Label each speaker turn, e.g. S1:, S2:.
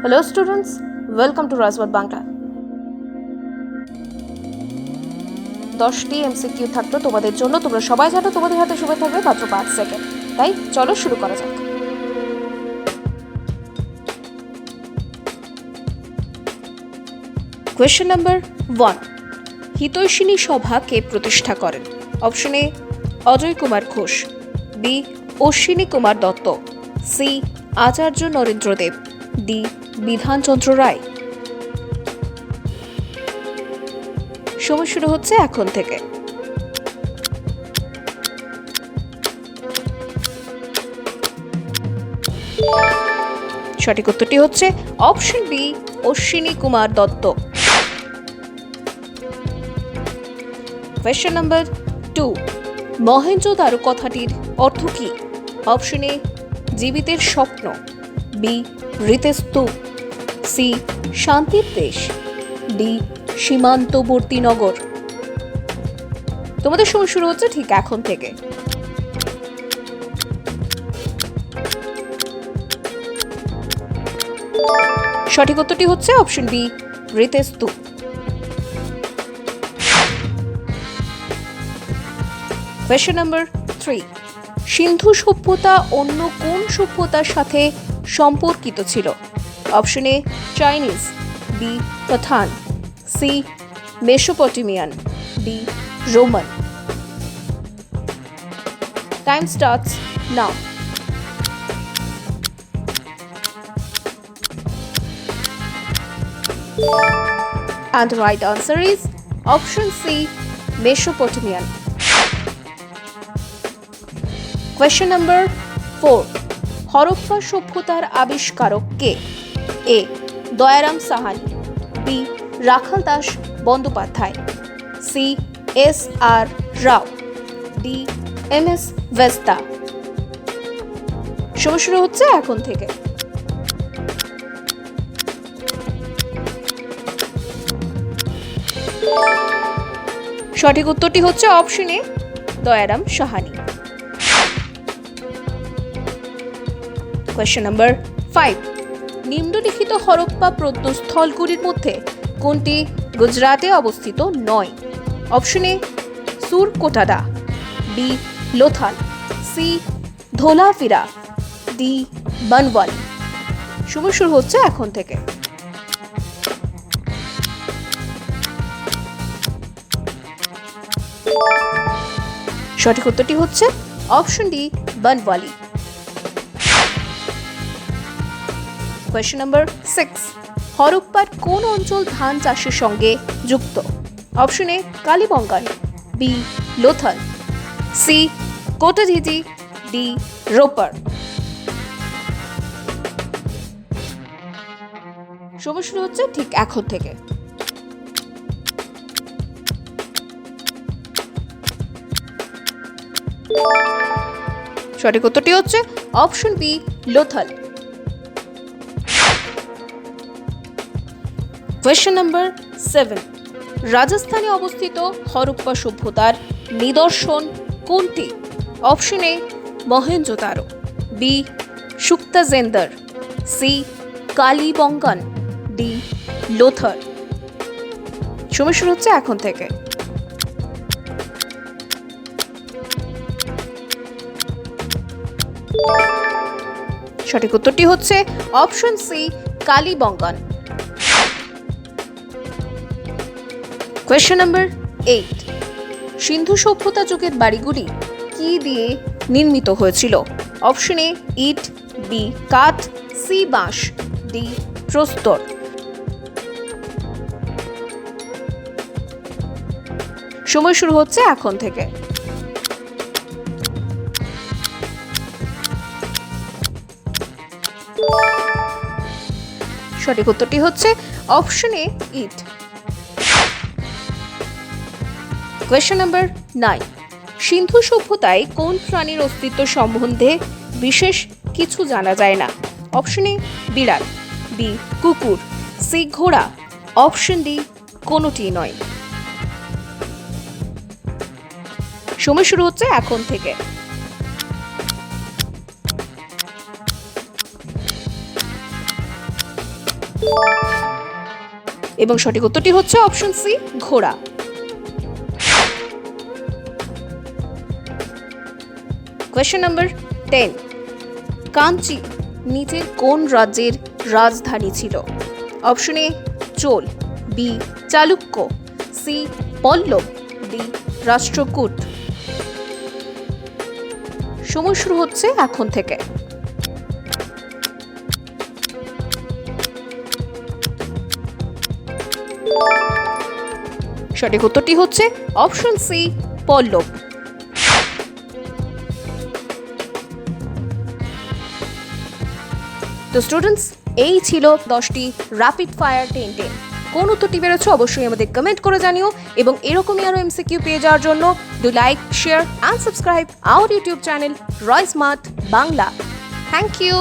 S1: Hello students, welcome to Rajbat Bangla. 10টি MCQ থাকলো তোমাদের জন্য। তোমরা সবাই জানো তোমাদের হাতে সময় থাকবে মাত্র 5 সেকেন্ড, তাই চলো শুরু করা যাক। কোয়েশ্চেন নাম্বার 1, হিতৈষিণী সভা কে প্রতিষ্ঠা করেন? Option A Ajay Kumar Ghosh, B Ashwini Kumar Dutta, C Acharya Narendra Dev, D Bidhan Chandra Roy. সময় শুরু হচ্ছে এখন থেকে। সঠিক উত্তরটি হচ্ছে option B Ashwini Kumar Dutta. Question number 2, Mohenjodaro কথাটির অর্থ কি? অপশন এ জীবিতের স্বপ্ন, বি ঋতের স্তূপ, সি শান্তির দেশ, ডি সীমান্তবর্তী নগর। তোমাদের সময় শুরু হচ্ছে ঠিক এখন থেকে। সঠিক উত্তরটি হচ্ছে অপশন বি ঋতের স্তূপ। কোয়েশ্চেন নাম্বার 3, সিন্ধু সভ্যতা অন্য কোন সভ্যতার সাথে সম্পর্কিত ছিল? Option A Chinese, B Pathan, C Mesopotamian, D Roman. Time starts now. And the right answer is option C, Mesopotamian. Question number 4, Harappa সভ্যতার আবিষ্কারক কে? A Dayaram Sahni, B Rakhal Das Bandyopadhyay, C SR Rao, D MS ভেস্তা। সময় শুরু হচ্ছে এখন থেকে। সঠিক উত্তরটি হচ্ছে option A Dayaram Sahni. Question number 5, নিম্নলিখিত হরপ্পা প্রত্নস্থলগুলির মধ্যে কোনটি গুজরাটে অবস্থিত নয়? Option A Surkotada, B Lothal, C Dholavira, D Banawali. সময় শুরু হচ্ছে এখন থেকে। সঠিক উত্তরটি হচ্ছে option D Banawali. Question number 6, হরপ্পার কোন অঞ্চল ধান চাষের সঙ্গে যুক্ত? Option A Kalibangan, B Lothal, C Kot Diji, D Ropar. সময় শুরু হচ্ছে ঠিক এখন থেকে। সঠিক উত্তরটি হচ্ছে option B Lothal. Question number 7, রাজস্থানে অবস্থিত হরপ্পা সভ্যতার নিদর্শন কোনটি? Option A Mohenjodaro, B Sutkagendor, C Kalibangan, D Lothal. সময় শুরু হচ্ছে এখন থেকে। সঠিক উত্তরটি হচ্ছে option C Kalibangan. Question number 8, Sindhu সভ্যতা যুগের বাড়িগুলি কি দিয়ে নির্মিত হয়েছিল? অপশন এ ইট, বি কাঠ, সি বাঁশ, ডি প্রস্তর। সময় শুরু হচ্ছে এখন থেকে। সঠিক উত্তরটি হচ্ছে option A it. Question number 9, সিন্ধু সভ্যতায় কোন প্রাণীর অস্তিত্ব সম্বন্ধে বিশেষ কিছু জানা যায় না? অপশন এ বিড়াল, বি কুকুর, সি ঘোড়া, অপশন ডি কোনোটি নয়। সময় শুরু হচ্ছে এখন থেকে। এবং সঠিক উত্তরটি হচ্ছে অপশন সি, ঘোড়া। কোয়েশ্চেন নাম্বার 10, কাঞ্চি নিচের কোন রাজ্যের রাজধানী ছিল? Option A Chola, B Chalukya, C Pallava, D Rashtrakuta. সময় শুরু হচ্ছে এখন থেকে। সঠিক উত্তরটি হচ্ছে অপশন সি, পল্লব। তো স্টুডেন্টস, এই ছিল 10টি র্যাপিড ফায়ার 10-10। কোন উত্তরটি বেরোচ্ছে অবশ্যই আমাদের কমেন্ট করে জানিও, এবং এরকমই আরও MCQ পেয়ে যাওয়ার জন্য do like, share and subscribe our YouTube channel Roy Smart Bangla. Thank you.